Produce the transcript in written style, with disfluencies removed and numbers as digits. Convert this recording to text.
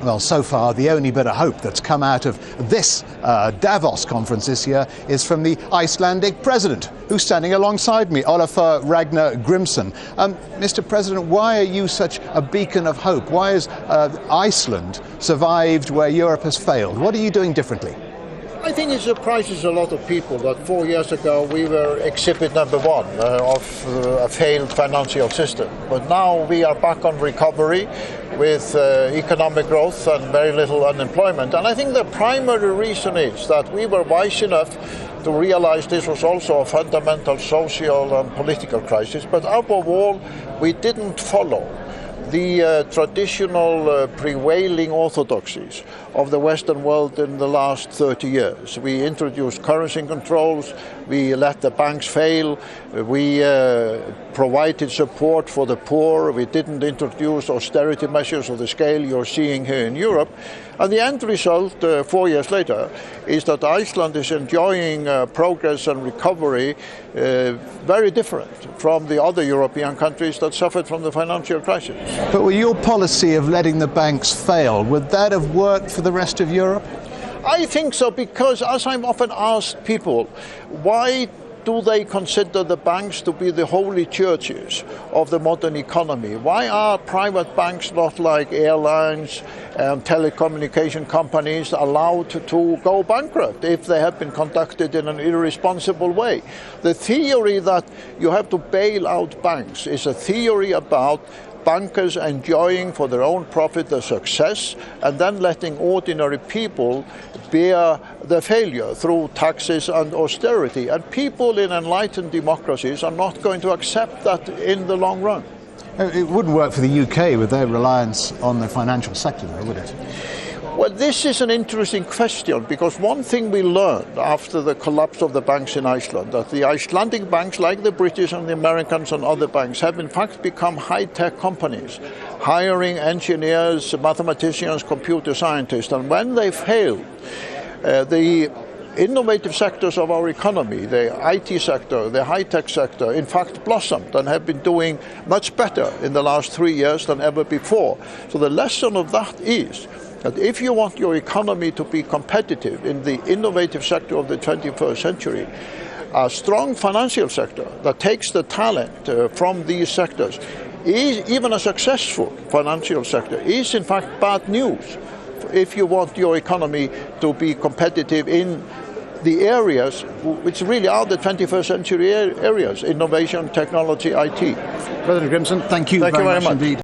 Well, so far, the only bit of hope that's come out of this Davos conference this year is from the Icelandic president, who's standing alongside me, Olafur Ragnar Grimsson. Mr. President, why are you such a beacon of hope? Why has Iceland survived where Europe has failed? What are you doing differently? I think it surprises a lot of people that 4 years ago we were exhibit number one of a failed financial system. But now we are back on recovery with economic growth and very little unemployment. And I think the primary reason is that we were wise enough to realize this was also a fundamental social and political crisis. But above all, we didn't follow the traditional prevailing orthodoxies of the Western world in the last 30 years. We introduced currency controls, we let the banks fail, we provided support for the poor, we didn't introduce austerity measures of the scale you're seeing here in Europe. And the end result, 4 years later, is that Iceland is enjoying progress and recovery very different from the other European countries that suffered from the financial crisis. But with your policy of letting the banks fail, would that have worked for the rest of Europe? I think so, because as I'm often asked people, why do they consider the banks to be the holy churches of the modern economy? Why are private banks, not like airlines and telecommunication companies, allowed to go bankrupt if they have been conducted in an irresponsible way? The theory that you have to bail out banks is a theory about bankers enjoying for their own profit the success and then letting ordinary people bear the failure through taxes and austerity. And people in enlightened democracies are not going to accept that in the long run. It wouldn't work for the UK with their reliance on the financial sector, though, would it? Well, this is an interesting question, because one thing we learned after the collapse of the banks in Iceland, that the Icelandic banks, like the British and the Americans and other banks, have in fact become high-tech companies, hiring engineers, mathematicians, computer scientists. And when they failed, the innovative sectors of our economy, the IT sector, the high-tech sector, in fact blossomed and have been doing much better in the last 3 years than ever before. So the lesson of that is that if you want your economy to be competitive in the innovative sector of the 21st century, a strong financial sector that takes the talent from these sectors, even a successful financial sector, is in fact bad news if you want your economy to be competitive in the areas which really are the 21st century areas: innovation, technology, IT. President Grimsson, thank you very much indeed.